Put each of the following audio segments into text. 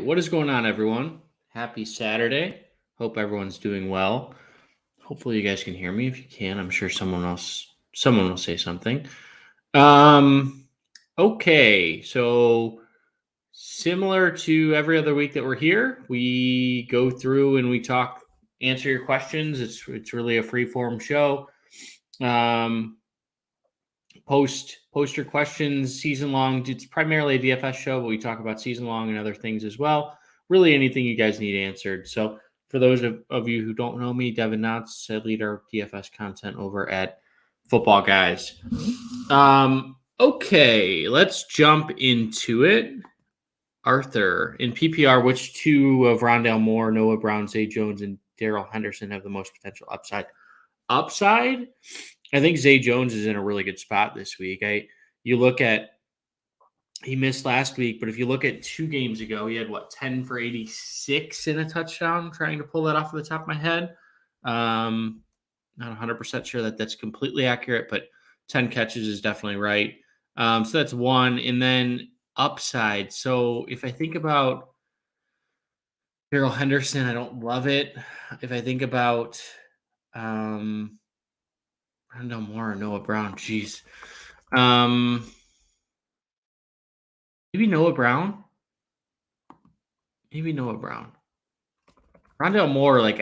what is going on, everyone? Happy Saturday. Hope everyone's doing well. Hopefully, you guys can hear me. If you can, I'm sure someone will say something. Okay, so similar to every other week that we're here, we go through and we talk, answer your questions. It's really a free form show. Post your questions season long. It's primarily a DFS show, but we talk about season long and other things as well. Really anything you guys need answered. So for those of you who don't know me, Devin Knotts, I lead our DFS content over at Footballguys. Okay, let's jump into it. Arthur, in PPR, which two of Rondale Moore, Noah Brown, Zay Jones, and Darrell Henderson have the most potential upside? Upside? I think Zay Jones is in a really good spot this week. You look at, he missed last week, but if you look at 2 games ago, he had 10 for 86 in a touchdown. I'm trying to pull that off the top of my head. Not 100% sure that that's completely accurate, but 10 catches is definitely right. So that's one. And then upside. So if I think about Darrell Henderson, I don't love it. If I think about Rondale Moore or Noah Brown, geez. Maybe Noah Brown. Rondale Moore, I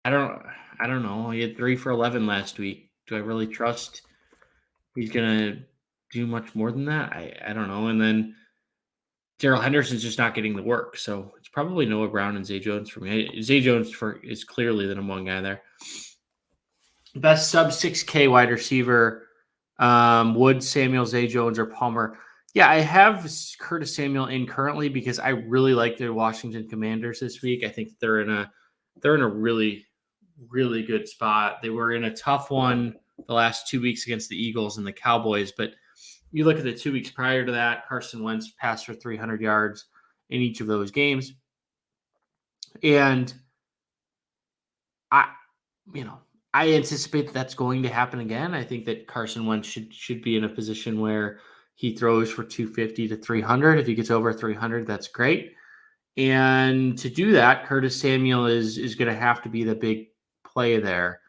don't know. He had 3 for 11 last week. Do I really trust he's gonna do much more than that? I don't know. And then Darrell Henderson's just not getting the work, so it's probably Noah Brown and Zay Jones for me. Zay Jones is clearly the number one guy there. Best sub 6K wide receiver. Woods, Samuel, Zay Jones, or Palmer. Yeah, I have Curtis Samuel in currently because I really like the Washington Commanders this week. I think they're in a really, really good spot. They were in a tough one the last 2 weeks against the Eagles and the Cowboys, but you look at the 2 weeks prior to that, Carson Wentz passed for 300 yards in each of those games. And I anticipate that's going to happen again. I think that Carson Wentz should be in a position where he throws for 250 to 300. If he gets over 300, that's great. And to do that, Curtis Samuel is going to have to be the big play there.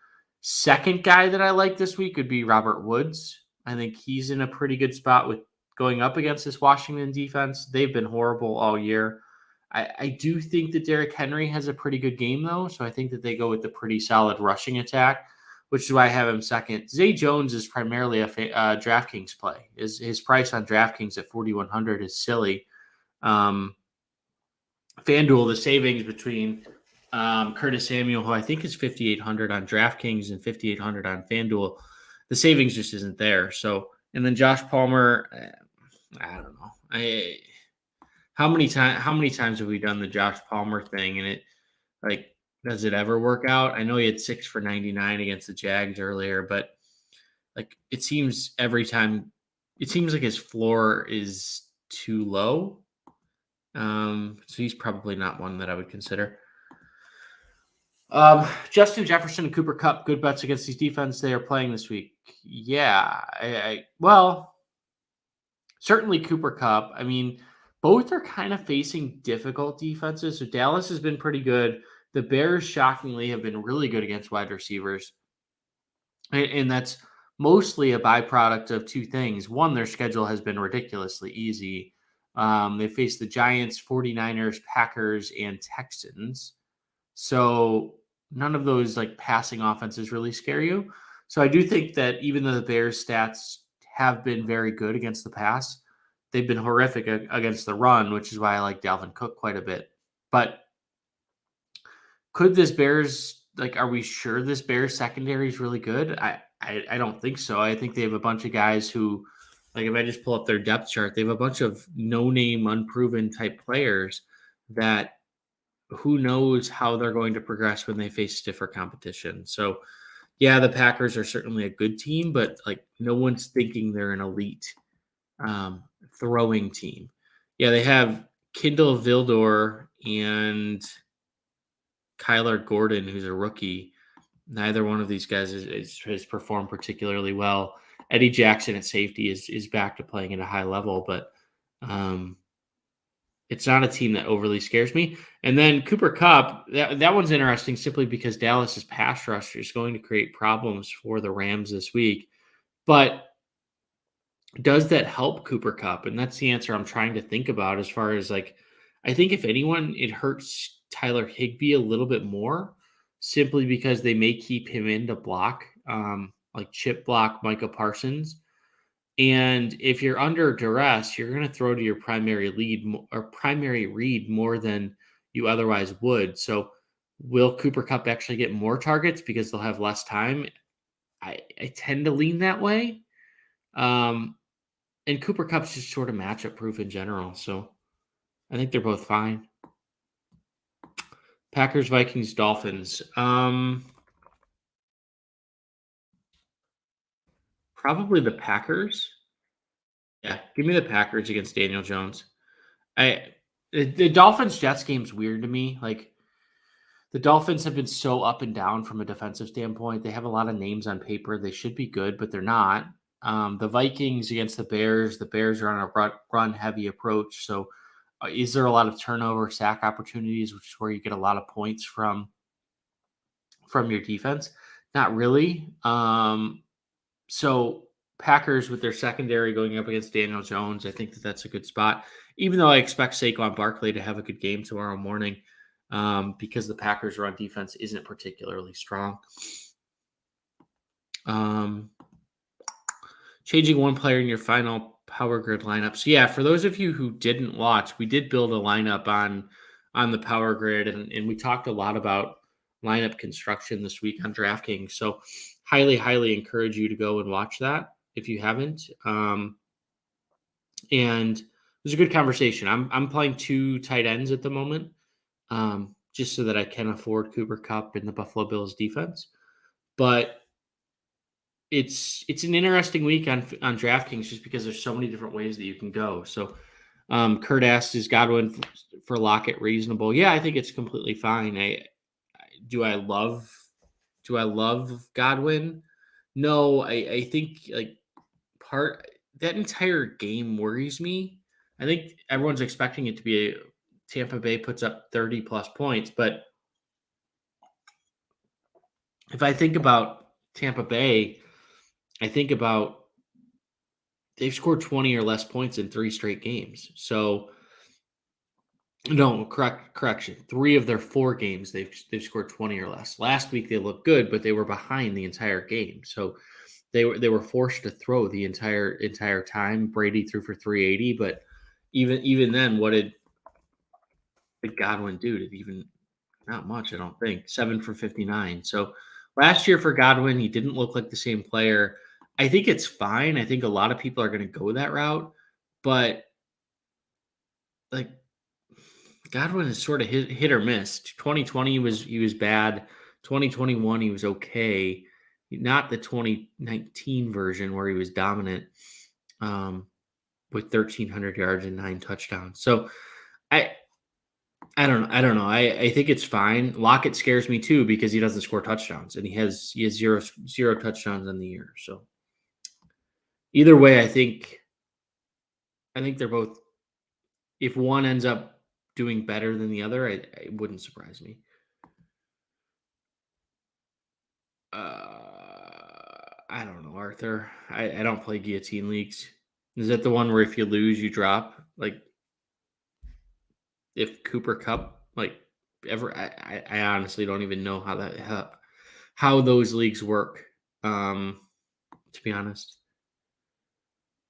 Second guy that I like this week would be Robert Woods. I think he's in a pretty good spot with going up against this Washington defense. They've been horrible all year. I do think that Derrick Henry has a pretty good game, though, so I think that they go with the pretty solid rushing attack, which is why I have him second. Zay Jones is primarily a DraftKings play. His price on DraftKings at 4,100 is silly. FanDuel, the savings between Curtis Samuel, who I think is 5,800 on DraftKings and 5,800 on FanDuel, the savings just isn't there. So, and then Josh Palmer, I don't know. How many times have we done the Josh Palmer thing, and it does it ever work out? I know he had 6 for 99 against the Jags earlier, but it seems every time it seems like his floor is too low. So he's probably not one that I would consider. Justin Jefferson and Cooper Kupp, good bets against these defense they are playing this week. Yeah, well, certainly Cooper Kupp. I mean, both are kind of facing difficult defenses. So Dallas has been pretty good. The Bears, shockingly, have been really good against wide receivers. And that's mostly a byproduct of 2 things. One, their schedule has been ridiculously easy. They face the Giants, 49ers, Packers, and Texans. So none of those passing offenses really scare you. So I do think that even though the Bears stats have been very good against the pass, they've been horrific against the run, which is why I like Dalvin Cook quite a bit. But could this Bears, are we sure this Bears secondary is really good? I don't think so. I think they have a bunch of guys who, if I just pull up their depth chart, they have a bunch of no-name, unproven type players that who knows how they're going to progress when they face stiffer competition. So, yeah, the Packers are certainly a good team, but no one's thinking they're an elite throwing team. Yeah, they have Kindle Vildor and Kyler Gordon, who's a rookie. Neither one of these guys has performed particularly well. Eddie Jackson at safety is back to playing at a high level, but it's not a team that overly scares me. And then Cooper Kupp, that one's interesting simply because Dallas's pass rush is going to create problems for the Rams this week. But does that help Cooper Kupp? And that's the answer I'm trying to think about as far as like, I think if anyone, it hurts Tyler Higbee a little bit more simply because they may keep him in to block, like chip block Micah Parsons. And if you're under duress, you're going to throw to your primary lead or primary read more than you otherwise would. So, will Cooper Kupp actually get more targets because they'll have less time? I tend to lean that way. And Cooper Kupp's just sort of matchup proof in general. So, I think they're both fine. Packers, Vikings, Dolphins. Probably the Packers. Yeah, give me the Packers against Daniel Jones. The Dolphins Jets game's weird to me. Like the Dolphins have been so up and down from a defensive standpoint. They have a lot of names on paper. They should be good, but they're not. The Vikings against the Bears. The Bears are on a run heavy approach. So, is there a lot of turnover, sack opportunities, which is where you get a lot of points from your defense? Not really. So Packers with their secondary going up against Daniel Jones, I think that's a good spot. Even though I expect Saquon Barkley to have a good game tomorrow morning, because the Packers' run defense isn't particularly strong. Changing one player in your final Power Grid lineup. So yeah, for those of you who didn't watch, we did build a lineup on the Power Grid, and we talked a lot about lineup construction this week on DraftKings. So highly encourage you to go and watch that if you haven't. And it was a good conversation. I'm playing 2 tight ends at the moment, just so that I can afford Cooper Kupp and the Buffalo Bills defense. But it's an interesting week on DraftKings just because there's so many different ways that you can go. So Kurt asked, is Godwin for Lockett reasonable? Yeah, I think it's completely fine. Do I love Godwin? No, I think like that entire game worries me. I think everyone's expecting it to be Tampa Bay puts up 30 plus points, but if I think about Tampa Bay, I think about they've scored 20 or less points in 3 straight games. So no, correction. 3 of their 4 games they've scored 20 or less. Last week they looked good, but they were behind the entire game. So they were forced to throw the entire time. Brady threw for 380, but even then, what did Godwin do? Did even not much, I don't think. 7 for 59. So last year for Godwin, he didn't look like the same player. I think it's fine. I think a lot of people are going to go that route, but like Godwin is sort of hit or miss. 2020 he was bad. 2021 he was okay. Not the 2019 version where he was dominant, with 1,300 yards and 9 touchdowns. So I don't know. I think it's fine. Lockett scares me too because he doesn't score touchdowns and he has zero touchdowns in the year. So either way, I think they're both. If one ends up doing better than the other, it wouldn't surprise me. I don't know, Arthur. I don't play guillotine leagues. Is that the one where if you lose, you drop? Like if Cooper Cup, like ever? I honestly don't even know how those leagues work. To be honest,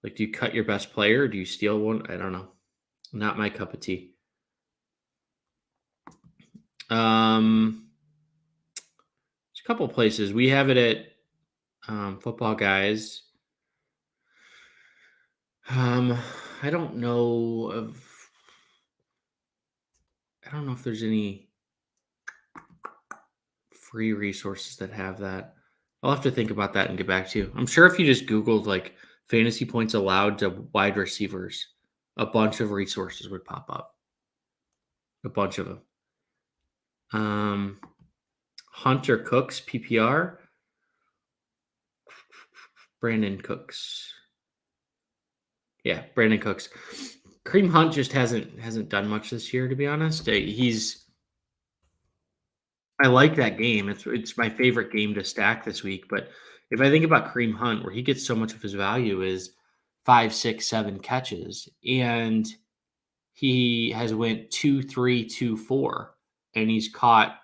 like, do you cut your best player? Or do you steal one? I don't know. Not my cup of tea. There's a couple places we have it at Footballguys. I don't know if there's any free resources that have that. I'll have to think about that and get back to you. I'm sure if you just Googled like fantasy points allowed to wide receivers, a bunch of resources would pop up. A bunch of them. Hunter Cooks, PPR. Brandon Cooks. Yeah, Brandon Cooks. Kareem Hunt just hasn't done much this year, to be honest. I like that game. It's my favorite game to stack this week. But if I think about Kareem Hunt, where he gets so much of his value is 5, 6, 7 catches, and he has went 2, 3, 2, 4, and he's caught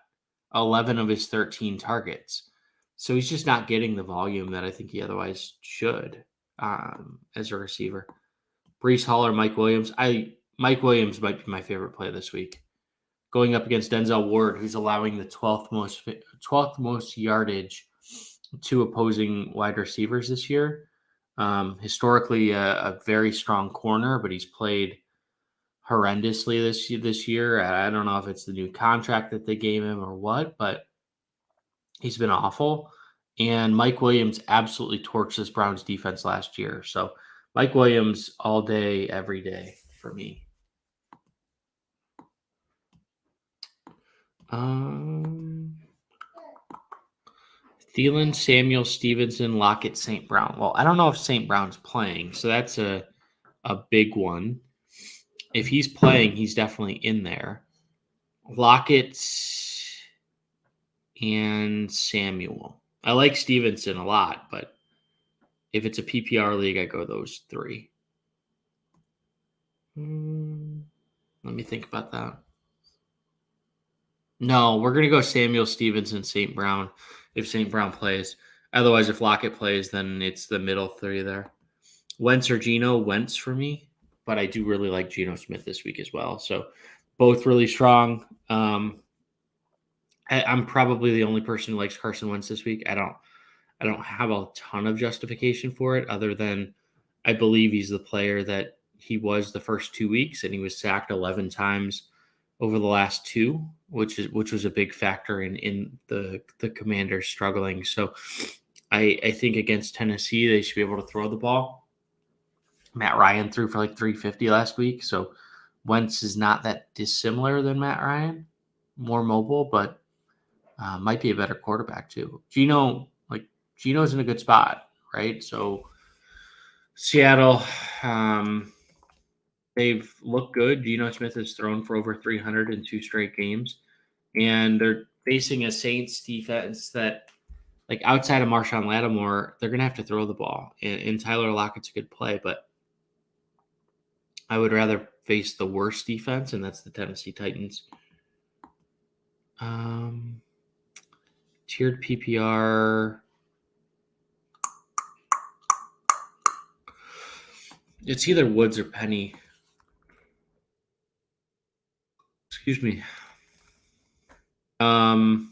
11 of his 13 targets. So he's just not getting the volume that I think he otherwise should as a receiver. Brees Hall or Mike Williams. Mike Williams might be my favorite play this week. Going up against Denzel Ward, who's allowing the 12th most yardage to opposing wide receivers this year. Historically, a very strong corner, but he's played horrendously this year. I don't know if it's the new contract that they gave him or what, but he's been awful. And Mike Williams absolutely torched this Browns defense last year. So Mike Williams all day, every day for me. Thielen, Samuel, Stevenson, Lockett, St. Brown. Well, I don't know if St. Brown's playing, so that's a big one. If he's playing, he's definitely in there. Lockett and Samuel. I like Stevenson a lot, but if it's a PPR league, I go those three. Let me think about that. No, we're going to go Samuel, Stevenson, St. Brown if St. Brown plays. Otherwise, if Lockett plays, then it's the middle three there. Wentz or Geno, Wentz for me, but I do really like Geno Smith this week as well. So both really strong. I'm probably the only person who likes Carson Wentz this week. I don't have a ton of justification for it other than I believe he's the player that he was the first 2 weeks, and he was sacked 11 times over the last two, which was a big factor in the Commanders struggling. So I think against Tennessee, they should be able to throw the ball. Matt Ryan threw for like 350 last week. So Wentz is not that dissimilar than Matt Ryan, more mobile, but might be a better quarterback too. Geno's in a good spot, right? So Seattle, they've looked good. Geno Smith has thrown for over 300 in 2 straight games, and they're facing a Saints defense that, like outside of Marshawn Lattimore, they're going to have to throw the ball. And Tyler Lockett's a good play, but I would rather face the worst defense, and that's the Tennessee Titans. Tiered PPR. It's either Woods or Penny. Excuse me. Oh,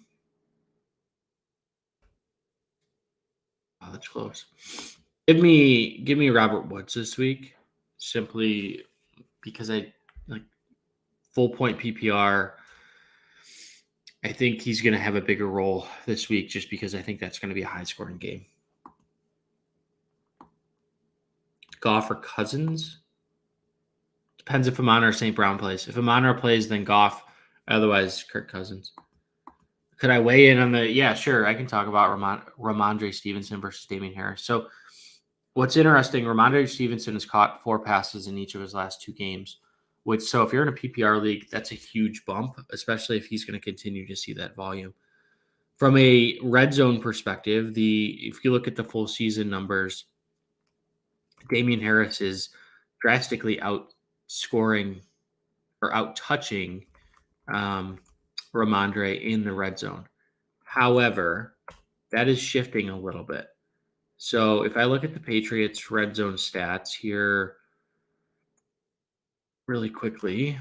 that's close. Give me Robert Woods this week, simply because I like full point PPR. I think he's going to have a bigger role this week just because I think that's going to be a high scoring game. Goff or Cousins? Depends if Amon or St. Brown plays. If Amon plays, then Goff. Otherwise, Kirk Cousins. Could I weigh in on the? Yeah, sure. I can talk about Ramondre Stevenson versus Damian Harris. So what's interesting, Ramondre Stevenson has caught 4 passes in each of his last 2 games. So if you're in a PPR league, that's a huge bump, especially if he's going to continue to see that volume. From a red zone perspective, if you look at the full season numbers, Damian Harris is drastically outscoring or out-touching Ramondre in the red zone. However, that is shifting a little bit. So if I look at the Patriots red zone stats here really quickly,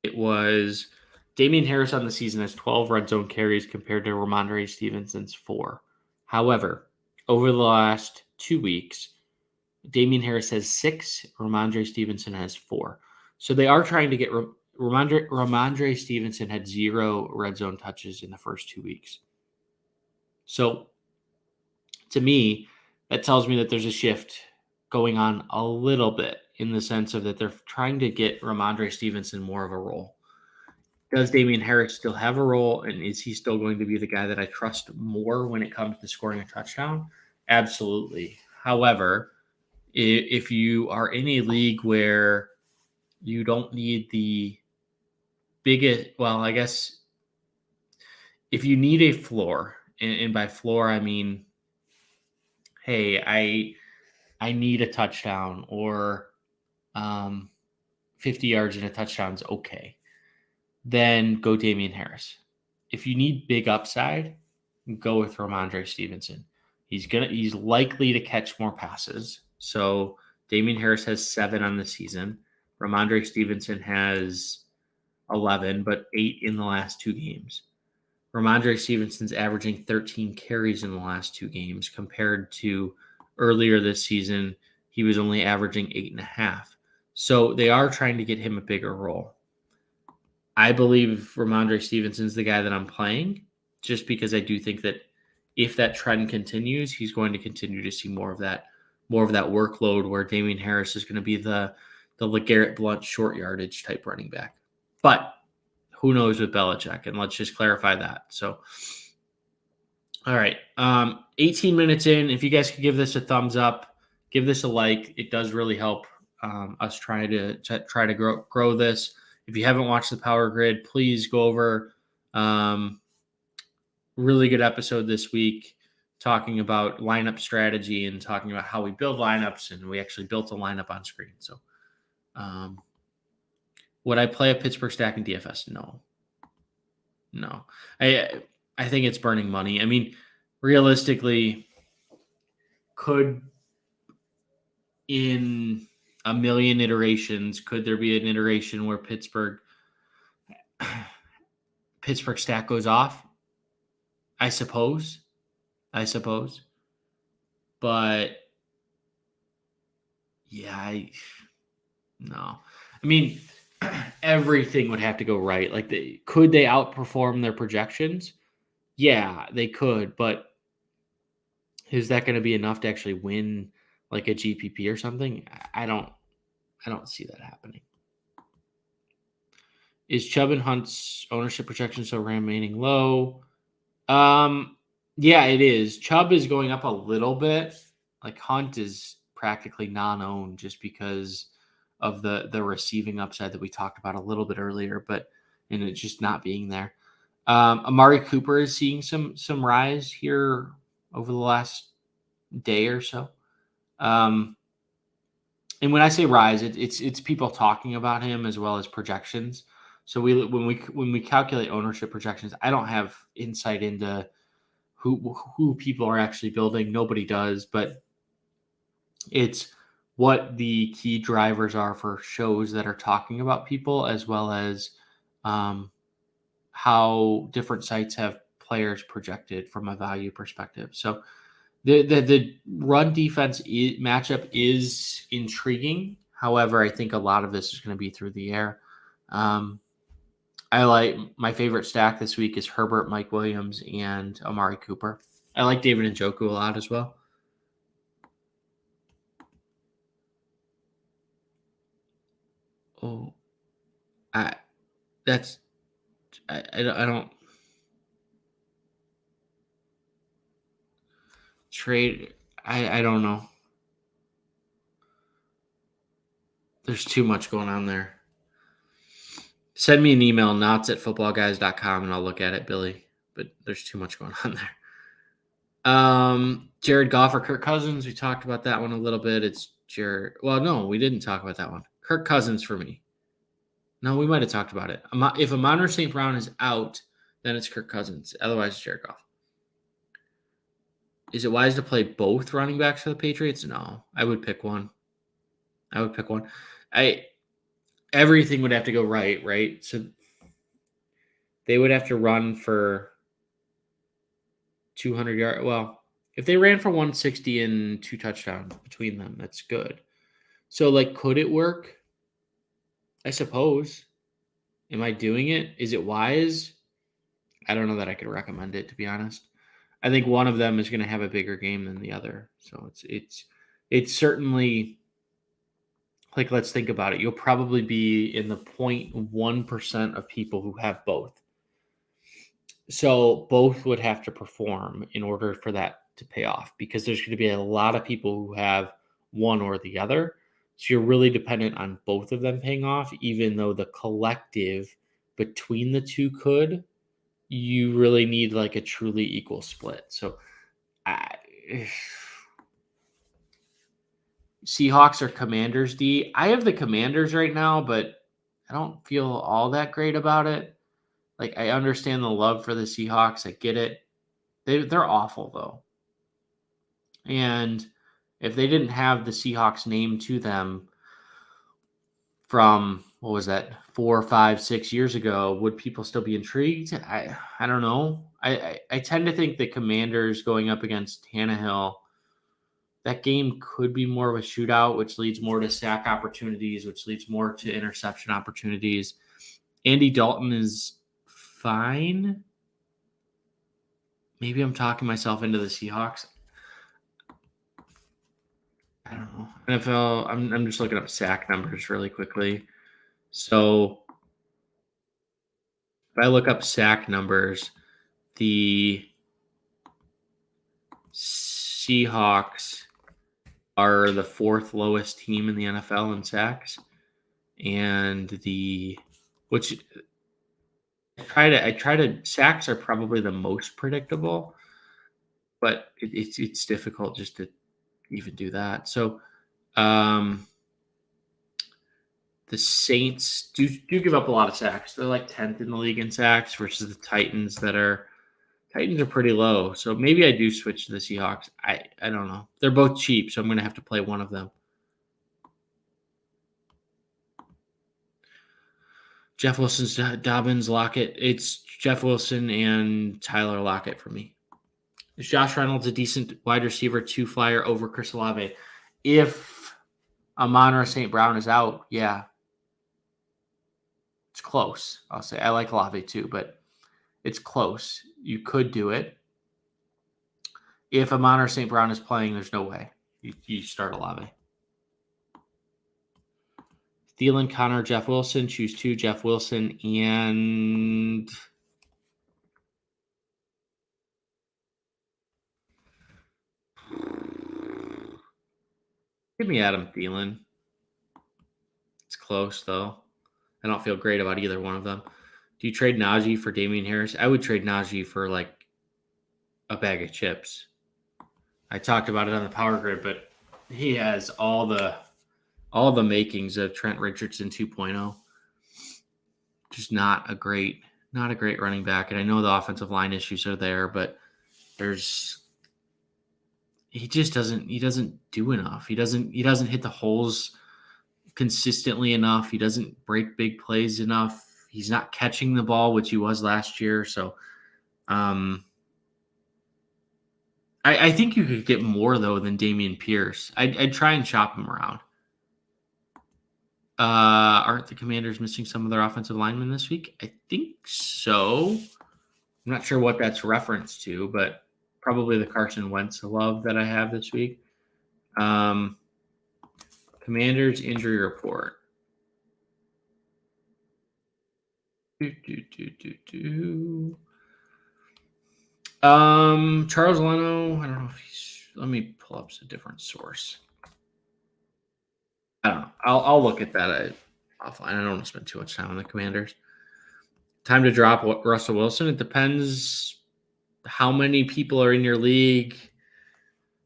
it was Damian Harris on the season has 12 red zone carries compared to Ramondre Stevenson's 4. However, over the last 2 weeks, Damian Harris has 6, Ramondre Stevenson has 4. So they are trying to get Ramondre Stevenson had 0 red zone touches in the first 2 weeks. So to me, that tells me that there's a shift going on a little bit in the sense of that they're trying to get Ramondre Stevenson more of a role. Does Damian Harris still have a role, and is he still going to be the guy that I trust more when it comes to scoring a touchdown? Absolutely. However, if you are in a league where you don't need the biggest, well, I guess if you need a floor, and by floor I mean, hey, I need a touchdown, or um, 50 yards and a touchdown is okay, then go Damian Harris. If you need big upside, go with Ramondre Stevenson. He's likely to catch more passes. So Damian Harris has 7 on the season. Ramondre Stevenson has 11, but 8 in the last 2 games. Ramondre Stevenson's averaging 13 carries in the last 2 games compared to earlier this season. He was only averaging 8.5. So they are trying to get him a bigger role. I believe Ramondre Stevenson's the guy that I'm playing, just because I do think that if that trend continues, he's going to continue to see more of that workload, where Damian Harris is going to be the LeGarrette Blount short yardage type running back. But who knows with Belichick? And let's just clarify that. So, all right, 18 minutes in. If you guys could give this a thumbs up, give this a like. It does really help us try to grow this. If you haven't watched the Power Grid, please go over. Really good episode this week, talking about lineup strategy and talking about how we build lineups, and we actually built a lineup on screen. So, would I play a Pittsburgh stack in DFS? No. I think it's burning money. I mean, realistically, could in a million iterations, could there be an iteration where Pittsburgh stack goes off? I suppose. But yeah, no. I mean, everything would have to go right. Like, could they outperform their projections? Yeah, they could, but is that going to be enough to actually win like a GPP or something? I don't see that happening. Is Chubb and Hunt's ownership projection still remaining low? Yeah, it is. Chubb is going up a little bit. Like, Hunt is practically non-owned just because of the receiving upside that we talked about a little bit earlier, and it's just not being there. Amari Cooper is seeing some rise here over the last day or so. And when I say rise, it's people talking about him as well as projections. So when we calculate ownership projections, I don't have insight into who people are actually building. Nobody does, but it's what the key drivers are for shows that are talking about people, as well as how different sites have players projected from a value perspective. So the run defense matchup is intriguing. However, I think a lot of this is going to be through the air. I like my favorite stack this week is Herbert, Mike Williams, and Amari Cooper. I like David Njoku a lot as well. Oh, I don't trade. I don't know. There's too much going on there. Send me an email, knotts@footballguys.com, and I'll look at it, Billy. But there's too much going on there. Jared Goff or Kirk Cousins. We talked about that one a little bit. It's Jared. Well, no, we didn't talk about that one. Kirk Cousins for me. No, we might have talked about it. If Amon St. Brown is out, then it's Kirk Cousins. Otherwise, it's Jared Goff. Is it wise to play both running backs for the Patriots? No, I would pick one. Everything would have to go right? So they would have to run for 200 yards. Well, if they ran for 160 and 2 touchdowns between them, that's good. So, like, could it work? I suppose. Am I doing it? Is it wise? I don't know that I could recommend it, to be honest. I think one of them is going to have a bigger game than the other. So it's certainly, like, let's think about it. You'll probably be in the 0.1% of people who have both. So both would have to perform in order for that to pay off because there's going to be a lot of people who have one or the other. So you're really dependent on both of them paying off, even though the collective between the two could. You really need like a truly equal split. So I, Seahawks or Commanders D. I have the Commanders right now, but I don't feel all that great about it. Like I understand the love for the Seahawks. I get it. They're awful though. And if they didn't have the Seahawks name to them from what was that 4, 5, 6 years ago, would people still be intrigued? I don't know. I tend to think the Commanders going up against Tannehill, that game could be more of a shootout, which leads more to sack opportunities, which leads more to interception opportunities. Andy Dalton is fine. Maybe I'm talking myself into the Seahawks. I don't know. NFL, I'm just looking up sack numbers really quickly. So if I look up sack numbers, the Seahawks are the fourth lowest team in the NFL in sacks. And which I try to sacks are probably the most predictable, but it's difficult just to even do that. So the Saints do give up a lot of sacks. They're like 10th in the league in sacks versus the Titans are pretty low. So maybe I do switch to the Seahawks. I don't know. They're both cheap, so I'm going to have to play one of them. Jeff Wilson's Dobbins, Lockett. It's Jeff Wilson and Tyler Lockett for me. Is Josh Reynolds a decent wide receiver 2 flyer over Chris Olave? If Amon-Ra St. Brown is out, yeah. It's close. I'll say I like Olave too, but it's close. You could do it. If Amon-Ra St. Brown is playing, there's no way. You start Olave. Thielen, Connor, Jeff Wilson. Choose 2, Jeff Wilson and give me Adam Thielen. It's close, though. I don't feel great about either one of them. Do you trade Najee for Damian Harris? I would trade Najee for like a bag of chips. I talked about it on the Power Grid, but he has all the makings of Trent Richardson 2.0. Just not a great running back. And I know the offensive line issues are there, but he doesn't do enough. He doesn't hit the holes consistently enough. He doesn't break big plays enough. He's not catching the ball, which he was last year. So I think you could get more though than Dameon Pierce. I'd try and shop him around. Aren't the Commanders missing some of their offensive linemen this week? I think so. I'm not sure what that's referenced to, but probably the Carson Wentz love that I have this week. Commanders injury report. Charles Leno. I don't know if let me pull up a different source. I don't know. I'll look at that offline. I don't want to spend too much time on the Commanders. Time to drop Russell Wilson. It depends how many people are in your league,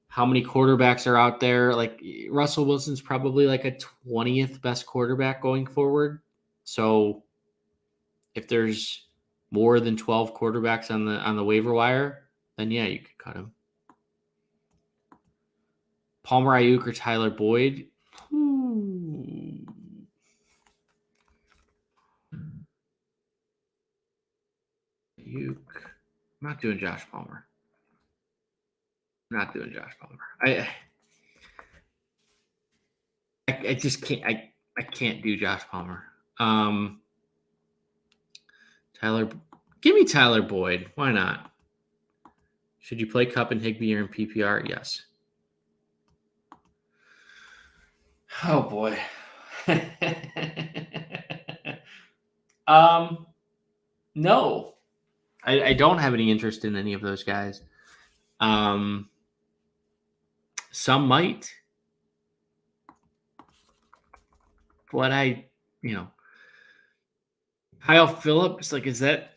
how many quarterbacks are out there. Like Russell Wilson's probably like a 20th best quarterback going forward. So if there's more than 12 quarterbacks on the waiver wire, then yeah, you could cut him. Palmer Ayuk or Tyler Boyd. Ayuk. I'm not doing Josh Palmer. I just can't. I can't do Josh Palmer. Tyler, give me Tyler Boyd. Why not? Should you play Cup and Higbee or in PPR? Yes. Oh boy. No. I don't have any interest in any of those guys. Some might, but Kyle Phillips, like, is that?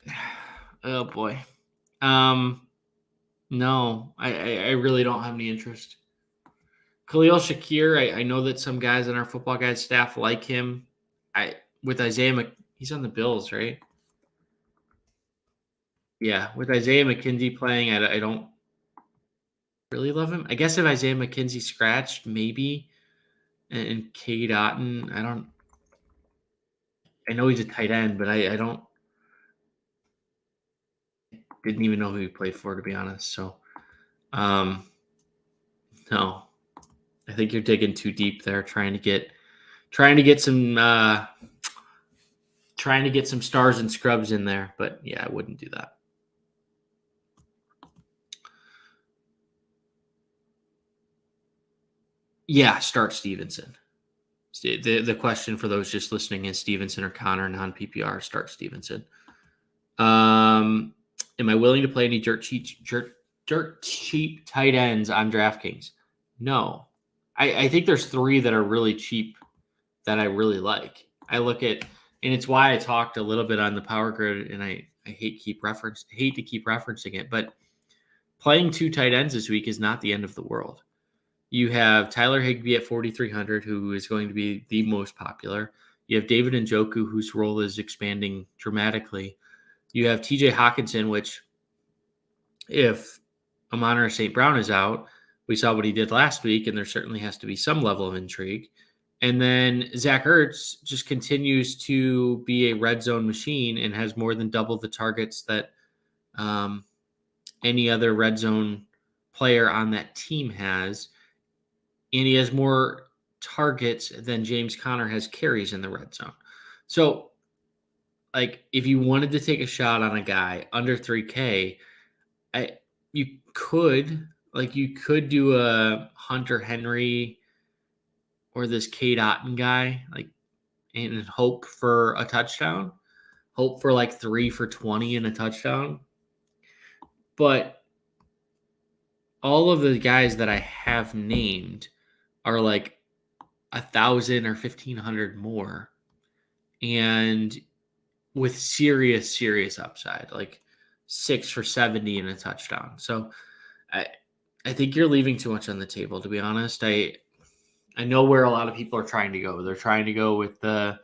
Oh boy. No, I really don't have any interest. Khalil Shakir, I know that some guys on our football guys staff like him. With he's on the Bills, right? Yeah, with Isaiah McKenzie playing, I don't really love him. I guess if Isaiah McKenzie scratched, maybe, and Cade Otton, I don't. I know he's a tight end, but I don't. Didn't even know who he played for, to be honest. So, no, I think you're digging too deep there, trying to get some stars and scrubs in there. But yeah, I wouldn't do that. Yeah, start Stevenson. The question for those just listening is Stevenson or Connor, non PPR. Start Stevenson. Am I willing to play any dirt cheap tight ends on DraftKings? No. I think there's 3 that are really cheap that I really like. I look at, and it's why I talked a little bit on the Power Grid, and I hate to keep referencing it, but playing 2 tight ends this week is not the end of the world. You have Tyler Higbee at 4,300, who is going to be the most popular. You have David Njoku, whose role is expanding dramatically. You have TJ Hawkinson, which, if Amon-Ra St. Brown is out, we saw what he did last week, and there certainly has to be some level of intrigue. And then Zach Ertz just continues to be a red zone machine and has more than double the targets that any other red zone player on that team has. And he has more targets than James Conner has carries in the red zone. So, like, if you wanted to take a shot on a guy under 3K, you could do a Hunter Henry or this Cade Otton guy, like, and hope for a touchdown, hope for like 3 for 20 and a touchdown. But all of the guys that I have named are like 1,000 or 1,500 more, and with serious upside, like 6 for 70 and a touchdown. So I think you're leaving too much on the table, to be honest. I know where a lot of people are trying to go. They're trying to go with the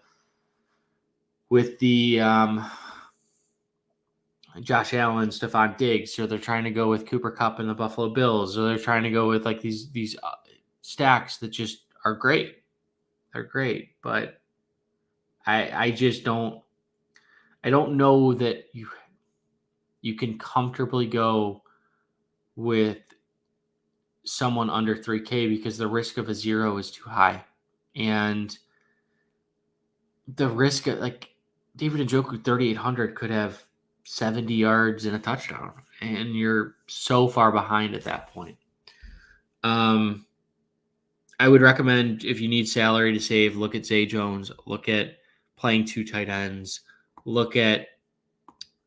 Josh Allen, Stephon Diggs, or they're trying to go with Cooper Kupp and the Buffalo Bills, or they're trying to go with like these stacks that just are great. They're great, but I just don't. I don't know that you can comfortably go with someone under 3K because the risk of a 0 is too high, and the risk of, like, David Njoku 3,800 could have 70 yards and a touchdown, and you're so far behind at that point. I would recommend, if you need salary to save, look at Zay Jones, look at playing 2 tight ends, look at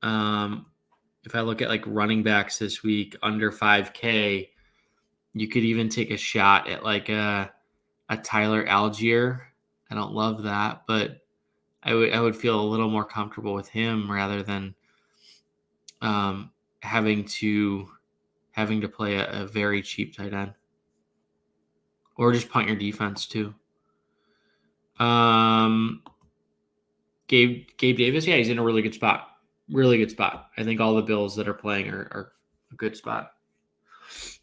if I look at like running backs this week under 5K, you could even take a shot at like a Tyler Algier. I don't love that, but I would feel a little more comfortable with him rather than having to play a very cheap tight end, or just punt your defense too. Gabe Davis, yeah, he's in a really good spot. Really good spot. I think all the Bills that are playing are a good spot.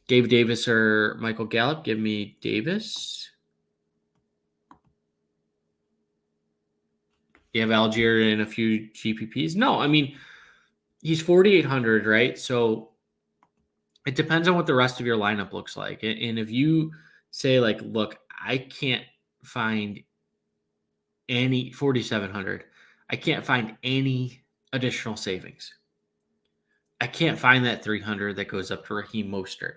Gabe Davis or Michael Gallup? Give me Davis. You have Algier and a few GPPs? No, I mean, he's 4,800, right? So it depends on what the rest of your lineup looks like. And if you say, like, look, I can't find any 4,700, I can't find any additional savings. I can't find that 300 that goes up to Raheem Mostert.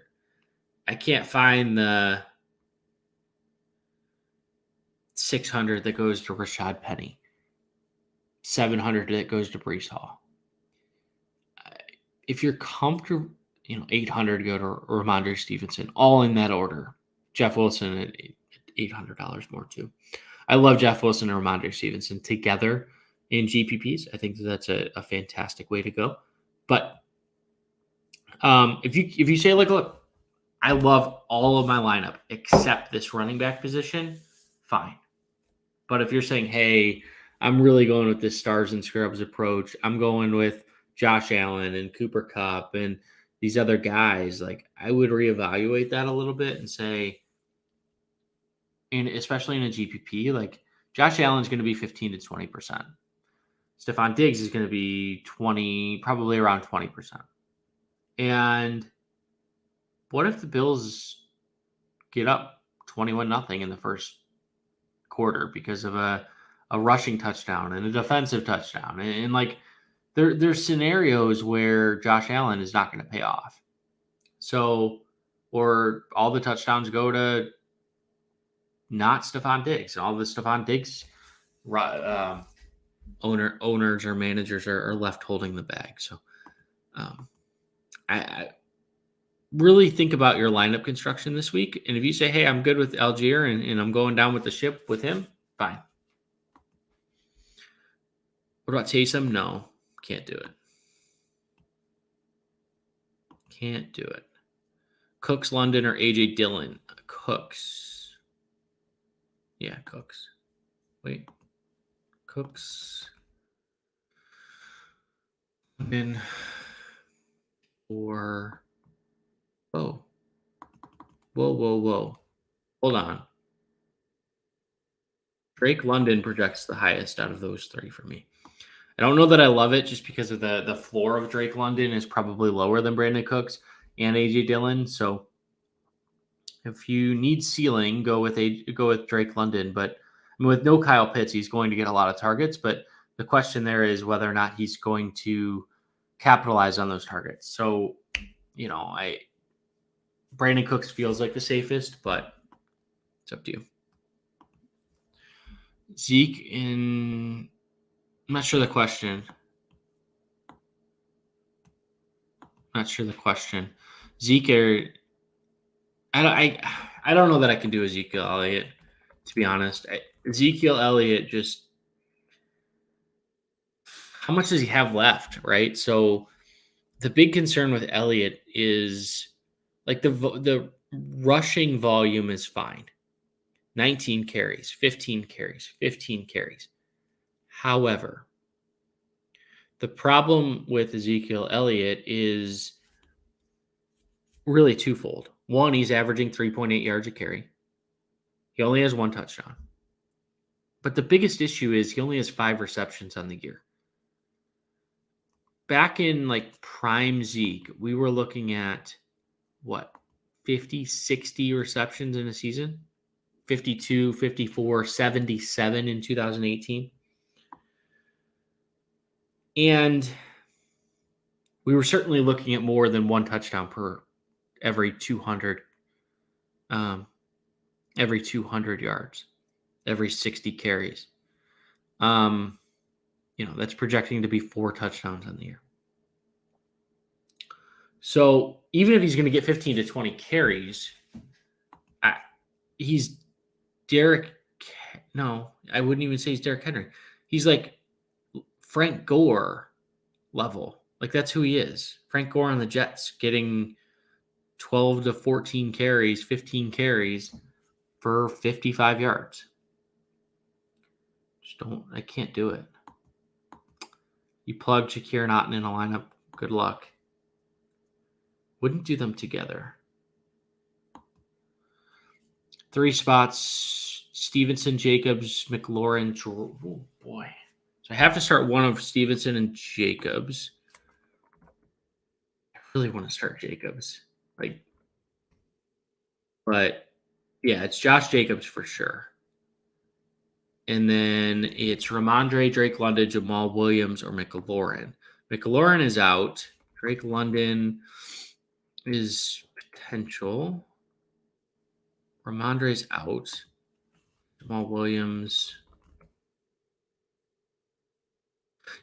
I can't find the 600 that goes to Rashad Penny. 700 that goes to Breece Hall. If you're comfortable, 800 go to Ramondre Stevenson, all in that order. Jeff Wilson at $800 more too. I love Jeff Wilson and Ramondre Stevenson together in GPPs. I think that's a fantastic way to go. But if you say, like, look, I love all of my lineup except this running back position, fine. But if you're saying, hey, I'm really going with this stars and scrubs approach, I'm going with Josh Allen and Cooper Kupp and these other guys, like, I would reevaluate that a little bit and say, and especially in a GPP, like, Josh Allen's going to be 15 to 20%. Stephon Diggs is going to be 20, probably around 20%. And what if the Bills get up 21-0 in the first quarter because of a rushing touchdown and a defensive touchdown? And like, there's scenarios where Josh Allen is not going to pay off. So, or all the touchdowns go to not Stephon Diggs, and all the Stephon Diggs owners or managers are left holding the bag. So, I really think about your lineup construction this week. And if you say, hey, I'm good with Algier and I'm going down with the ship with him, fine. What about Taysom? No, can't do it. Can't do it. Cooks, London, or AJ Dillon? Cooks. Yeah, Cooks. Wait. Cooks. London. Or. Whoa. Whoa. Hold on. Drake London projects the highest out of those three for me. I don't know that I love it just because of the floor of Drake London is probably lower than Brandon Cooks and AJ Dillon. So if you need ceiling, go with Drake London. But I mean, with no Kyle Pitts, he's going to get a lot of targets. But the question there is whether or not he's going to capitalize on those targets. So, Brandon Cooks feels like the safest, but it's up to you. Zeke I'm not sure the question. Zeke I don't know that I can do Ezekiel Elliott, to be honest. Ezekiel Elliott, just how much does he have left, right? So the big concern with Elliott is, like, the rushing volume is fine. 19 carries, 15 carries, 15 carries. However, the problem with Ezekiel Elliott is really twofold. One, he's averaging 3.8 yards a carry. He only has one touchdown. But the biggest issue is he only has 5 receptions on the year. Back in, like, prime Zeke, we were looking at, 50, 60 receptions in a season? 52, 54, 77 in 2018. And we were certainly looking at more than one touchdown per every 200 yards, every 60 carries. That's projecting to be 4 touchdowns on the year. So even if he's going to get 15 to 20 carries, he's Derek. No, I wouldn't even say he's Derrick Henry. He's like Frank Gore level. Like, that's who he is. Frank Gore on the Jets getting 12 to 14 carries, 15 carries for 55 yards. I can't do it. You plug Shakir and Otten in a lineup, good luck. Wouldn't do them together. 3 spots: Stevenson, Jacobs, McLaurin. Oh boy. So I have to start one of Stevenson and Jacobs. I really want to start Jacobs. But yeah, it's Josh Jacobs for sure. And then it's Ramondre, Drake London, Jamal Williams, or McLaurin. McLaurin is out. Drake London is potential. Ramondre's out. Jamal Williams.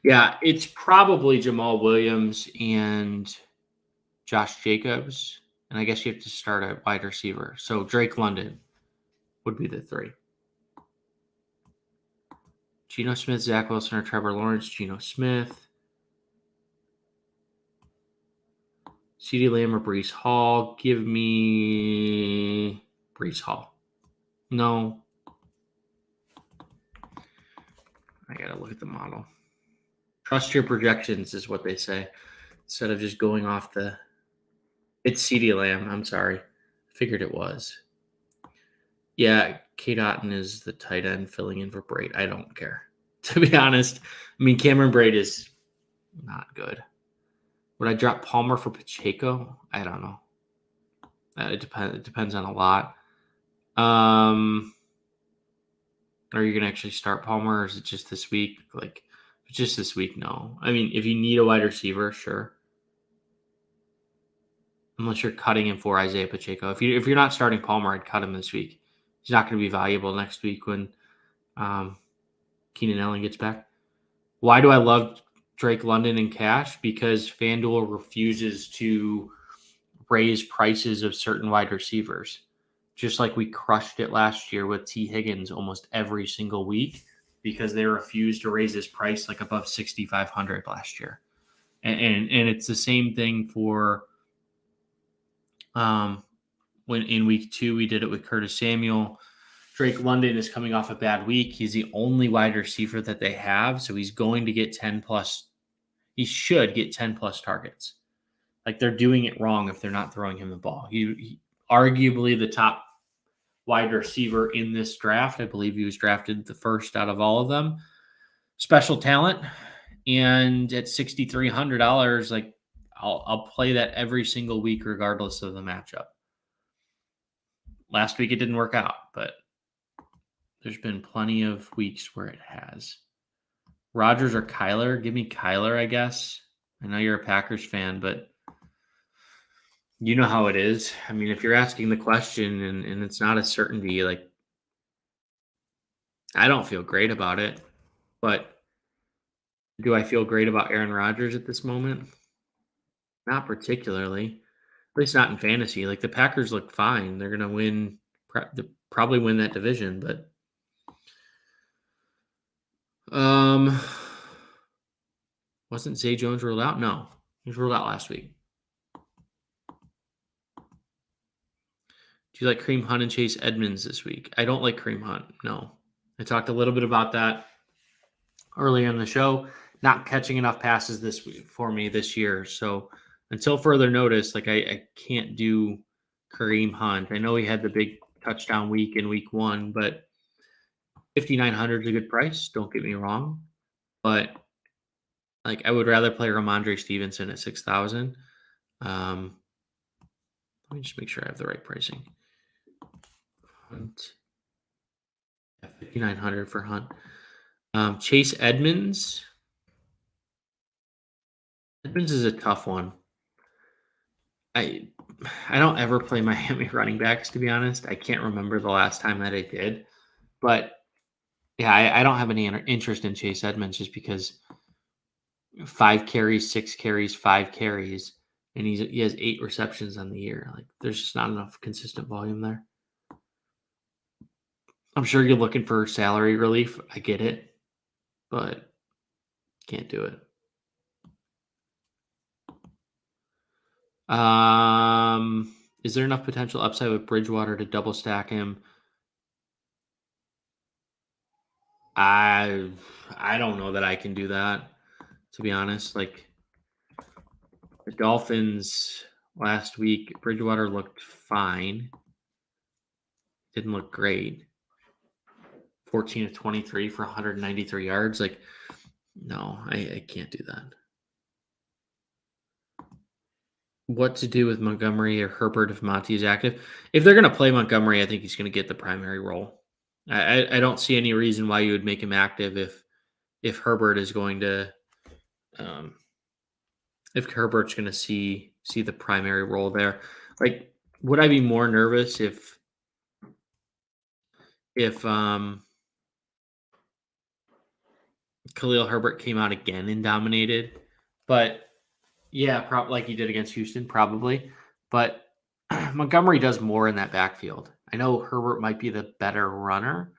Yeah, it's probably Jamal Williams and Josh Jacobs. And I guess you have to start a wide receiver. So Drake London would be the 3. Geno Smith, Zach Wilson, or Trevor Lawrence. Geno Smith. CeeDee Lamb or Breece Hall. Give me Breece Hall. No. I got to look at the model. Trust your projections is what they say. Instead of just going off the... It's CeeDee Lamb. I'm sorry. Figured it was. Yeah, Kate Otten is the tight end filling in for Braid. I don't care. To be honest, I mean, Cameron Braid is not good. Would I drop Palmer for Pacheco? I don't know. It depends on a lot. Are you going to actually start Palmer, or is it just this week? Like, just this week, no. I mean, if you need a wide receiver, sure. Unless you're cutting him for Isaiah Pacheco. If you're not starting Palmer, I'd cut him this week. He's not going to be valuable next week when Keenan Allen gets back. Why do I love Drake London in cash? Because FanDuel refuses to raise prices of certain wide receivers. Just like we crushed it last year with T. Higgins almost every single week because they refused to raise his price like above 6,500 last year. And it's the same thing for when in week 2 we did it with Curtis Samuel. Drake London is coming off a bad week. He's the only wide receiver that they have, so he's going to get 10 plus. He should get 10 plus targets. Like, they're doing it wrong if they're not throwing him the ball. He arguably the top wide receiver in this draft. I believe he was drafted the first out of all of them. Special talent, and at $6,300, like I'll play that every single week regardless of the matchup. Last week it didn't work out, but there's been plenty of weeks where it has. Rodgers or Kyler? Give me Kyler, I guess. I know you're a Packers fan, but you know how it is. I mean, if you're asking the question and it's not a certainty, like, I don't feel great about it. But do I feel great about Aaron Rodgers at this moment? Not particularly. At least not in fantasy. Like, the Packers look fine. They're going to win, probably win that division, but wasn't Zay Jones ruled out? No, he was ruled out last week. Do you like Kareem Hunt and Chase Edmonds this week? I don't like Kareem Hunt. No, I talked a little bit about that earlier in the show. Not catching enough passes this week for me this year. So until further notice, like I can't do Kareem Hunt. I know he had the big touchdown week in week 1, but 5,900 is a good price. Don't get me wrong, but like I would rather play Ramondre Stevenson at 6,000. Let me just make sure I have the right pricing. Hunt. 5,900 for Hunt. Chase Edmonds. Edmonds is a tough one. I don't ever play Miami running backs, to be honest. I can't remember the last time that I did. But yeah, I don't have any interest in Chase Edmonds just because 5 carries, 6 carries, 5 carries, and he has 8 receptions on the year. Like, there's just not enough consistent volume there. I'm sure you're looking for salary relief. I get it, but can't do it. Is there enough potential upside with Bridgewater to double stack him? I don't know that I can do that, to be honest. Like, the Dolphins last week, Bridgewater looked fine. Didn't look great. 14 of 23 for 193 yards. Like, no, I can't do that. What to do with Montgomery or Herbert if Monty is active? If they're going to play Montgomery, I think he's going to get the primary role. I don't see any reason why you would make him active if Herbert is going to if Herbert's going to see the primary role there. Like, would I be more nervous if Khalil Herbert came out again and dominated? But yeah, probably like he did against Houston, probably. But Montgomery does more in that backfield. I know Herbert might be the better runner,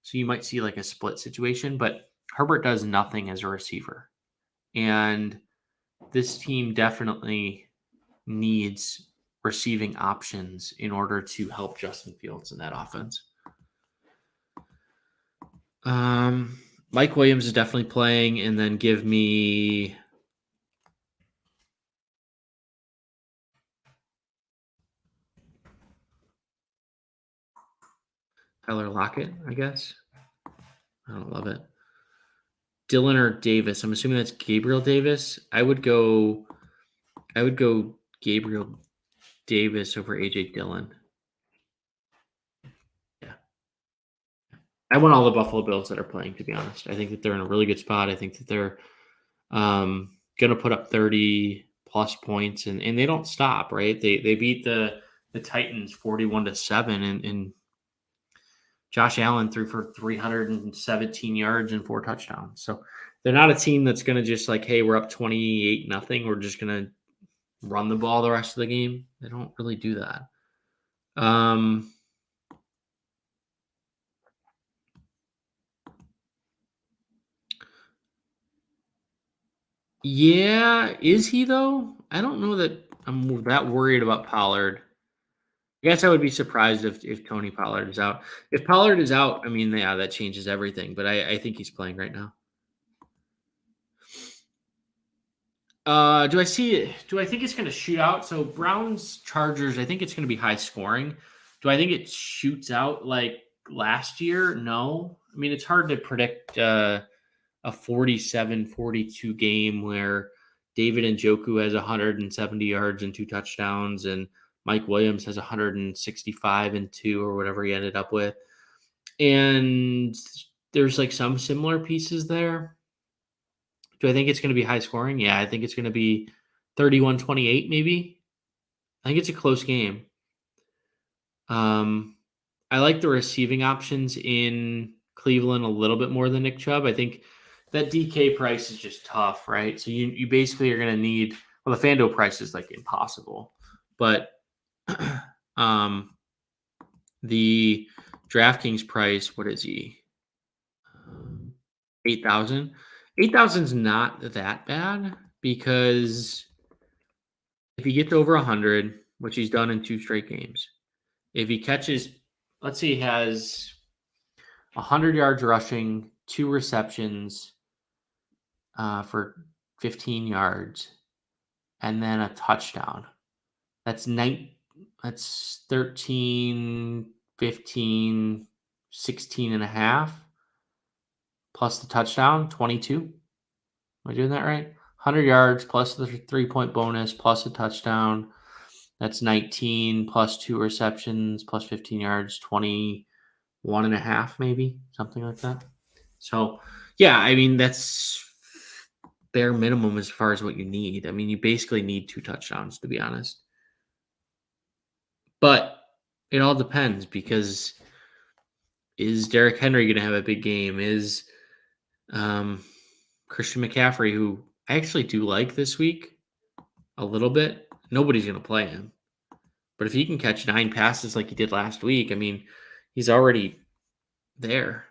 so you might see like a split situation, but Herbert does nothing as a receiver. And this team definitely needs receiving options in order to help Justin Fields in that offense. Mike Williams is definitely playing, and then give me Tyler Lockett, I guess. I don't love it. Dillon or Davis. I'm assuming that's Gabriel Davis. I would go Gabriel Davis over AJ Dillon. Yeah. I want all the Buffalo Bills that are playing, to be honest. I think that they're in a really good spot. I think that they're going to put up 30 plus points, and they don't stop, right? They beat the Titans 41-7, and Josh Allen threw for 317 yards and 4 touchdowns. So they're not a team that's going to just like, hey, we're up 28-0. We're just going to run the ball the rest of the game. They don't really do that. Yeah, is he though? I don't know that I'm that worried about Pollard. I guess I would be surprised if Tony Pollard is out. If Pollard is out, I mean, yeah, that changes everything. But I think he's playing right now. Do I see it? Do I think it's going to shoot out? So Browns Chargers, I think it's going to be high scoring. Do I think it shoots out like last year? No. I mean, it's hard to predict a 47-42 game where David Njoku has 170 yards and 2 touchdowns, and Mike Williams has 165 and 2 or whatever he ended up with. And there's like some similar pieces there. Do I think it's going to be high scoring? Yeah, I think it's going to be 31-28 maybe. I think it's a close game. I like the receiving options in Cleveland a little bit more than Nick Chubb. I think that DK price is just tough, right? So you basically are going to need, well, the FanDuel price is like impossible, but the DraftKings price, what is he? 8,000. 8,000 is not that bad because if he gets over 100, which he's done in 2 straight games, if he catches, let's say he has 100 yards rushing, 2 receptions for 15 yards, and then a touchdown. That's 13, 15, 16 and a half plus the touchdown, 22. Am I doing that right? 100 yards plus the 3-point bonus plus a touchdown. That's 19 plus 2 receptions plus 15 yards, 21 and a half, maybe something like that. So, yeah, I mean, that's bare minimum as far as what you need. I mean, you basically need 2 touchdowns, to be honest. But it all depends because is Derrick Henry going to have a big game? Is Christian McCaffrey, who I actually do like this week a little bit, nobody's going to play him. But if he can catch 9 passes like he did last week, I mean, he's already there.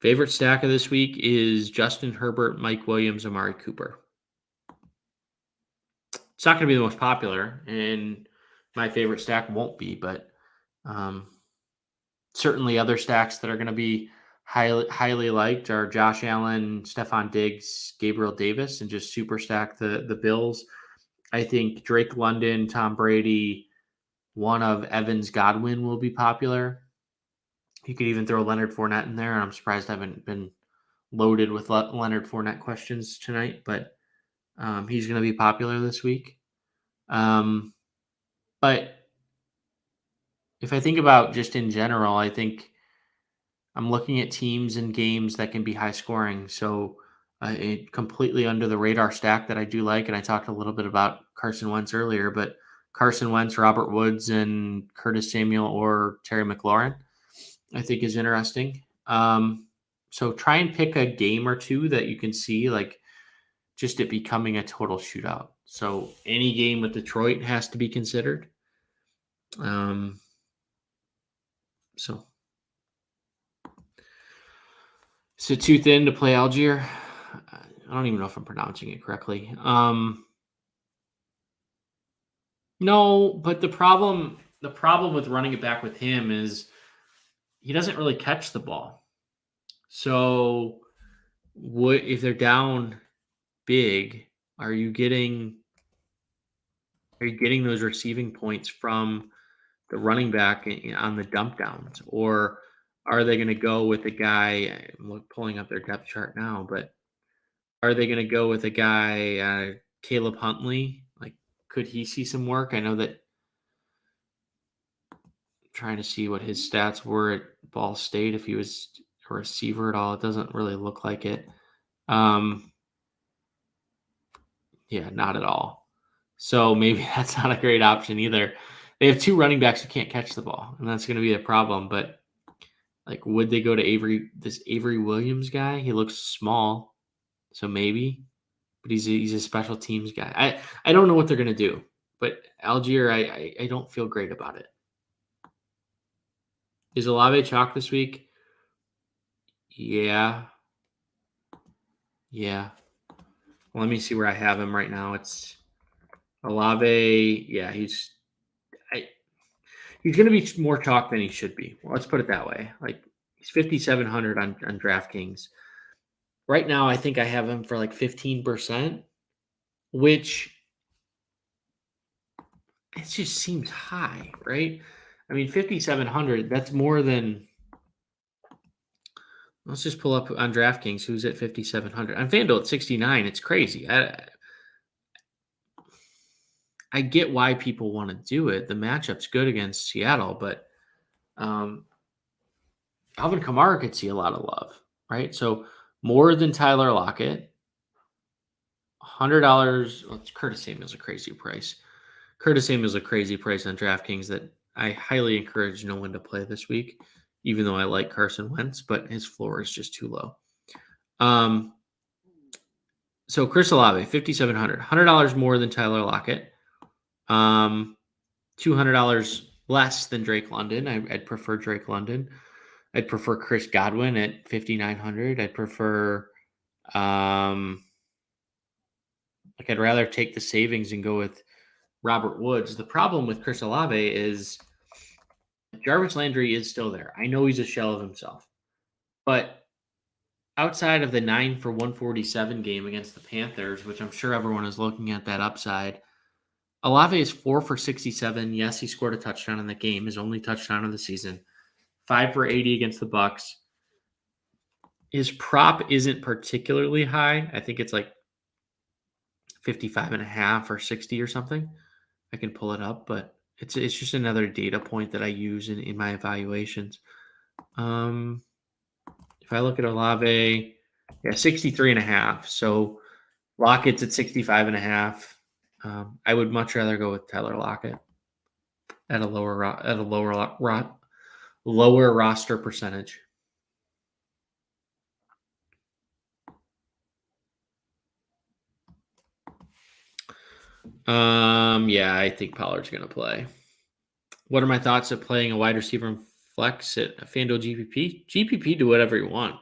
Favorite stack of this week is Justin Herbert, Mike Williams, Amari Cooper. It's not going to be the most popular, and my favorite stack won't be, but certainly other stacks that are going to be highly liked are Josh Allen, Stephon Diggs, Gabriel Davis, and just super stack the Bills. I think Drake London, Tom Brady, one of Evans Godwin will be popular. You could even throw Leonard Fournette in there. I'm surprised I haven't been loaded with Leonard Fournette questions tonight, but he's going to be popular this week. But if I think about just in general, I think I'm looking at teams and games that can be high scoring. So a completely under the radar stack that I do like, and I talked a little bit about Carson Wentz earlier, but Carson Wentz, Robert Woods, and Curtis Samuel or Terry McLaurin, I think is interesting. So try and pick a game or two that you can see. Like just it becoming a total shootout. So any game with Detroit has to be considered. So too thin to play Algier. I don't even know if I'm pronouncing it correctly. No, but the problem with running it back with him is he doesn't really catch the ball. So what if they're down big? Are you getting those receiving points from the running back on the dump downs, or are they going to go with a guy? I'm pulling up their depth chart now, but are they going to go with a guy, Caleb Huntley? Like, could he see some work? I know that. Trying to see what his stats were at Ball State, if he was a receiver at all. It doesn't really look like it. Yeah, not at all. So maybe that's not a great option either. They have two running backs who can't catch the ball, and that's going to be a problem. But like, would they go to this Avery Williams guy? He looks small, so maybe. But he's a special teams guy. I don't know what they're going to do. But Algier, I don't feel great about it. Is Olave chalk this week? Yeah. Well, let me see where I have him right now. It's Olave. Yeah, he's going to be more chalk than he should be. Well, let's put it that way. Like, he's 5,700 on DraftKings. Right now, I think I have him for like 15%, which it just seems high, right? I mean, 5,700, that's more than. Let's just pull up on DraftKings who's at 5,700. On FanDuel at 69, it's crazy. I get why people want to do it. The matchup's good against Seattle, but Alvin Kamara could see a lot of love, right? So more than Tyler Lockett, $100. Well, Curtis Samuel's a crazy price. Curtis Samuel's a crazy price on DraftKings that I highly encourage no one to play this week, even though I like Carson Wentz, but his floor is just too low. So Chris Olave, $5,700, $100 more than Tyler Lockett, $200 less than Drake London. I'd prefer Drake London. I'd prefer Chris Godwin at 5,900. I'd prefer, I'd rather take the savings and go with Robert Woods. The problem with Chris Olave is Jarvis Landry is still there. I know he's a shell of himself, but outside of the 9 for 147 game against the Panthers, which I'm sure everyone is looking at that upside, Olave is 4 for 67. Yes, he scored a touchdown in the game, his only touchdown of the season. 5 for 80 against the Bucs. His prop isn't particularly high. I think it's like 55.5 or 60 or something. I can pull it up, but it's just another data point that I use in my evaluations. If I look at Olave, 63.5. So Lockett's at 65.5. I would much rather go with Tyler Lockett at a lower roster percentage. I think Pollard's going to play. What are my thoughts of playing a wide receiver in flex at a FanDuel GPP? GPP, do whatever you want.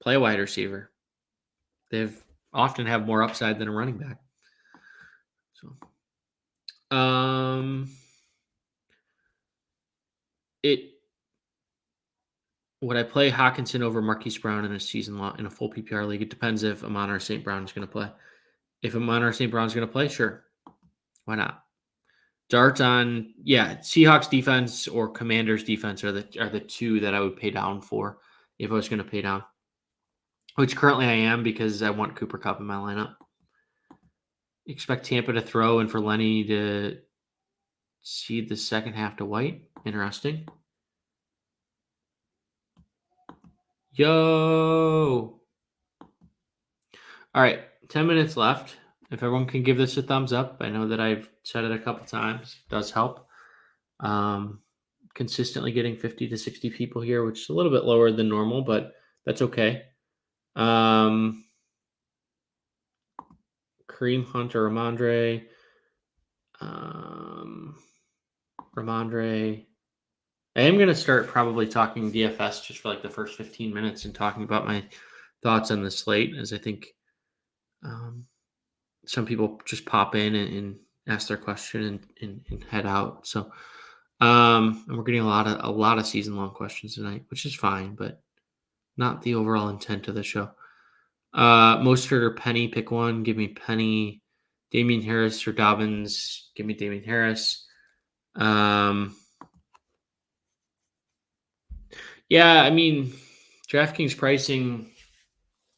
Play a wide receiver. They've often have more upside than a running back. So, would I play Hawkinson over Marquise Brown in a season long in a full PPR league? It depends if Amon-Ra St. Brown is going to play. If Amon-Ra St. Brown is going to play, sure. Why not? Darts on, Seahawks defense or Commanders defense are the two that I would pay down for if I was going to pay down, which currently I am because I want Cooper Kupp in my lineup. Expect Tampa to throw and for Lenny to cede the second half to White. Interesting. Yo. All right, 10 minutes left. If everyone can give this a thumbs up, I know that I've said it a couple times. It does help. Consistently getting 50 to 60 people here, which is a little bit lower than normal, but that's okay. Kareem Hunt or Ramondre. Ramondre. I am going to start probably talking DFS just for like the first 15 minutes and talking about my thoughts on the slate, as I think some people just pop in and ask their question and head out. So, and we're getting a lot of season long questions tonight, which is fine, but not the overall intent of the show. Mostert or Penny, pick one. Give me Penny. Damian Harris or Dobbins, give me Damian Harris. Yeah, I mean, DraftKings pricing,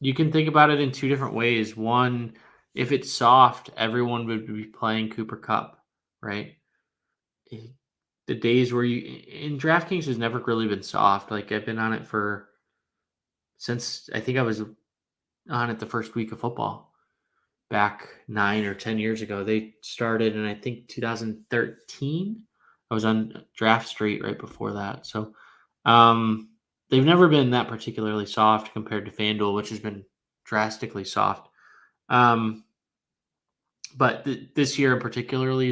you can think about it in two different ways. One, if it's soft, everyone would be playing Cooper Kupp, right? The days where in DraftKings has never really been soft. Like I've been on it since I think I was on it the first week of football back 9 or 10 years ago. They started in, I think, 2013. I was on Draft Street right before that. So they've never been that particularly soft compared to FanDuel, which has been drastically soft. But this year in particular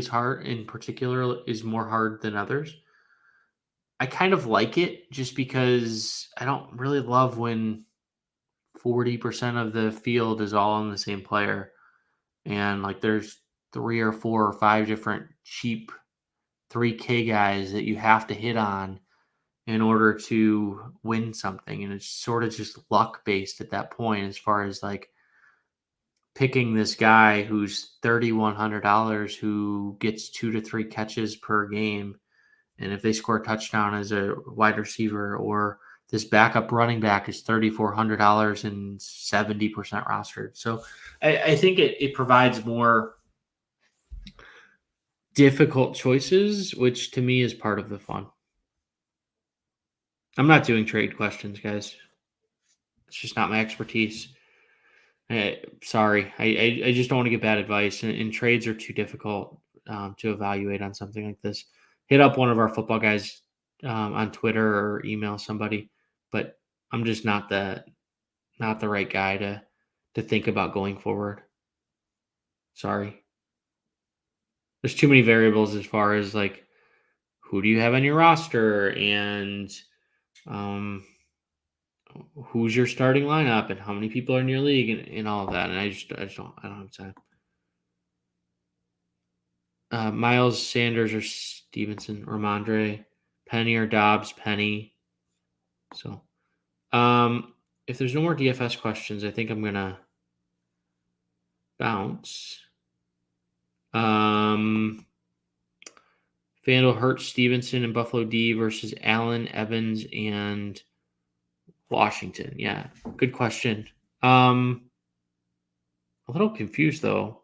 is more hard than others. I kind of like it just because I don't really love when 40% of the field is all on the same player. And like there's 3 or 4 or 5 different cheap 3K guys that you have to hit on in order to win something. And it's sort of just luck based at that point, as far as like picking this guy who's $3,100 who gets 2 to 3 catches per game. And if they score a touchdown as a wide receiver, or this backup running back is $3,400 and 70% rostered. So I think it provides more difficult choices, which to me is part of the fun. I'm not doing trade questions, guys. It's just not my expertise. Sorry. I just don't want to give bad advice, and trades are too difficult to evaluate on something like this. Hit up one of our football guys on Twitter or email somebody, but I'm just not the right guy to think about going forward. Sorry. There's too many variables as far as like who do you have on your roster and who's your starting lineup and how many people are in your league and all of that. And I don't have time. Miles Sanders or Stevenson or Ramondre, Penny or Dobbs, Penny. So, if there's no more DFS questions, I think I'm gonna bounce. FanDuel Hurts, Stevenson, and Buffalo D versus Allen, Evans, and Washington. Yeah, good question. A little confused though.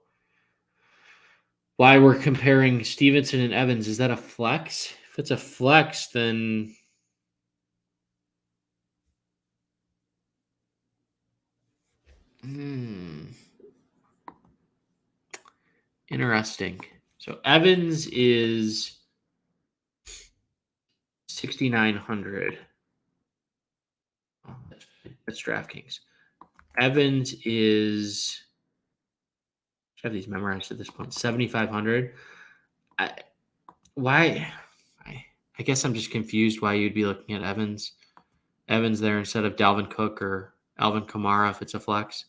Why we're comparing Stevenson and Evans? Is that a flex? If it's a flex, then interesting. So Evans is 6,900. Oh, that's DraftKings. Evans is, I have these memorized at this point, 7,500. I guess I'm just confused why you'd be looking at Evans there instead of Dalvin Cook or Alvin Kamara if it's a flex.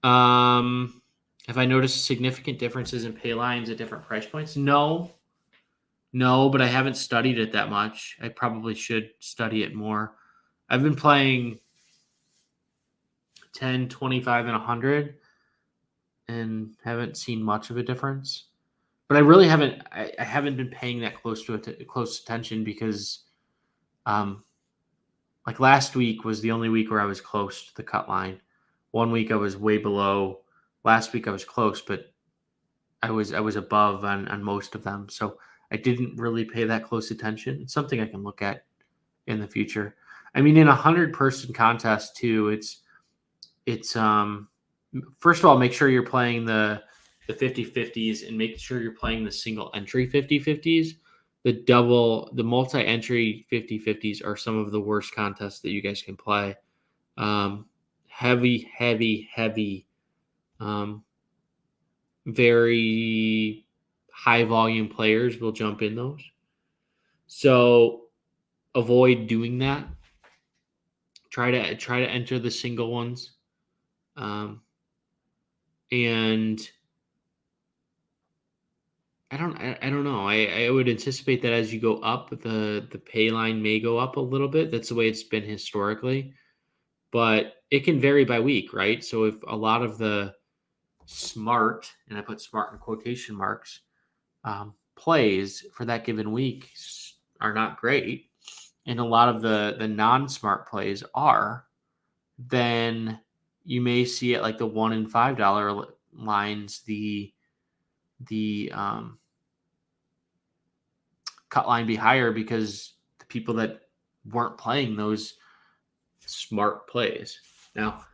Have I noticed significant differences in pay lines at different price points? No, but I haven't studied it that much. I probably should study it more. I've been playing 10, 25, and 100 and haven't seen much of a difference. But I really haven't. I haven't been paying that close attention because, like last week was the only week where I was close to the cut line. One week I was way below. Last week I was close, but I was above on most of them. So I didn't really pay that close attention. It's something I can look at in the future. I mean, in 100-person contest too, it's first of all, make sure you're playing the 50-50s and make sure you're playing the single entry 50-50s. The multi-entry 50-50s are some of the worst contests that you guys can play. Heavy Very high volume players will jump in those. So avoid doing that. Try to enter the single ones. And I don't know. I would anticipate that as you go up, the pay line may go up a little bit. That's the way it's been historically, but it can vary by week, right? So if a lot of the smart, and I put smart in quotation marks, plays for that given week are not great, and a lot of the non-smart plays are, then you may see it like the $1 and $5 lines, the cut line be higher because the people that weren't playing those smart plays. Now,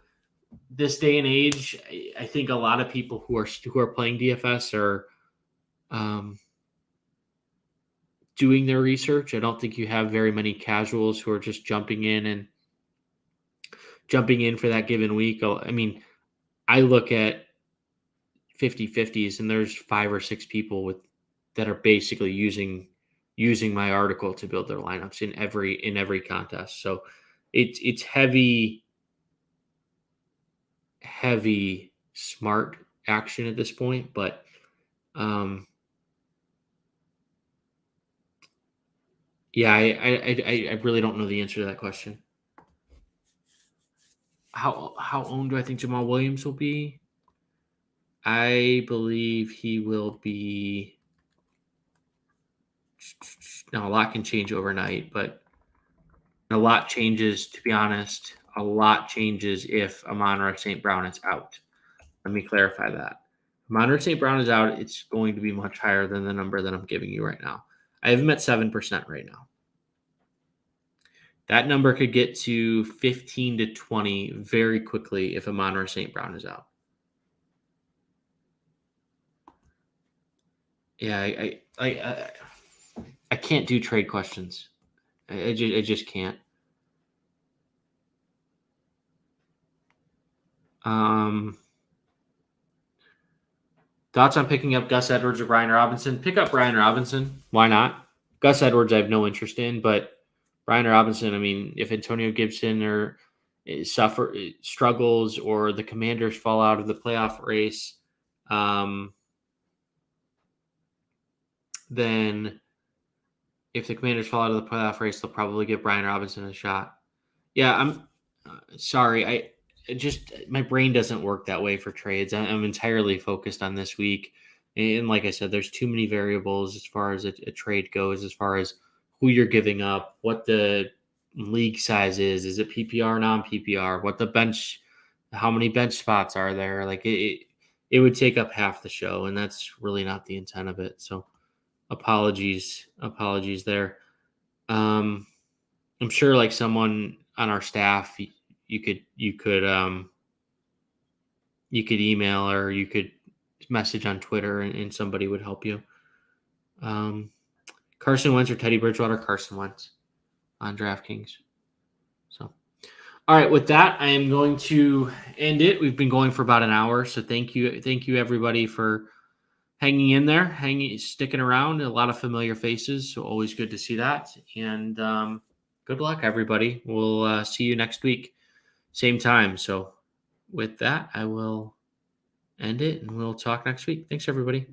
this day and age, I think a lot of people who are playing DFS are doing their research. I don't think you have very many casuals who are just jumping in for that given week. I mean, I look at 50-50s and there's 5 or 6 people that are basically using my article to build their lineups in every contest. So it's heavy smart action at this point, but yeah, I really don't know the answer to that question. How owned do I think Jamal Williams will be? I believe he will be. Now, a lot can change overnight, but a lot changes, to be honest. A lot changes if Amon-Ra St. Brown is out. Let me clarify that. Amon-Ra St. Brown is out, it's going to be much higher than the number that I'm giving you right now. I have him at 7% right now. That number could get to 15 to 20 very quickly if Amon-Ra St. Brown is out. Yeah, I can't do trade questions. I just can't. Thoughts on picking up Gus Edwards or Brian Robinson? Pick up Brian Robinson. Why not? Gus Edwards, I have no interest in, but Brian Robinson, I mean, if Antonio Gibson struggles or the Commanders fall out of the playoff race, then if the Commanders fall out of the playoff race, they'll probably give Brian Robinson a shot. Yeah, I'm sorry. My brain doesn't work that way for trades. I'm entirely focused on this week. And like I said, there's too many variables as far as a trade goes, as far as who you're giving up, what the league size is. Is it PPR, non-PPR? What the bench, how many bench spots are there? Like it would take up half the show, and that's really not the intent of it. So apologies there. I'm sure like someone on our staff, you could email or you could message on Twitter and somebody would help you. Carson Wentz or Teddy Bridgewater? Carson Wentz on DraftKings. So, all right, with that, I am going to end it. We've been going for about an hour, so thank you everybody for hanging in there, sticking around. A lot of familiar faces, so always good to see that. And good luck, everybody. We'll see you next week, same time. So with that, I will end it, and we'll talk next week. Thanks, everybody.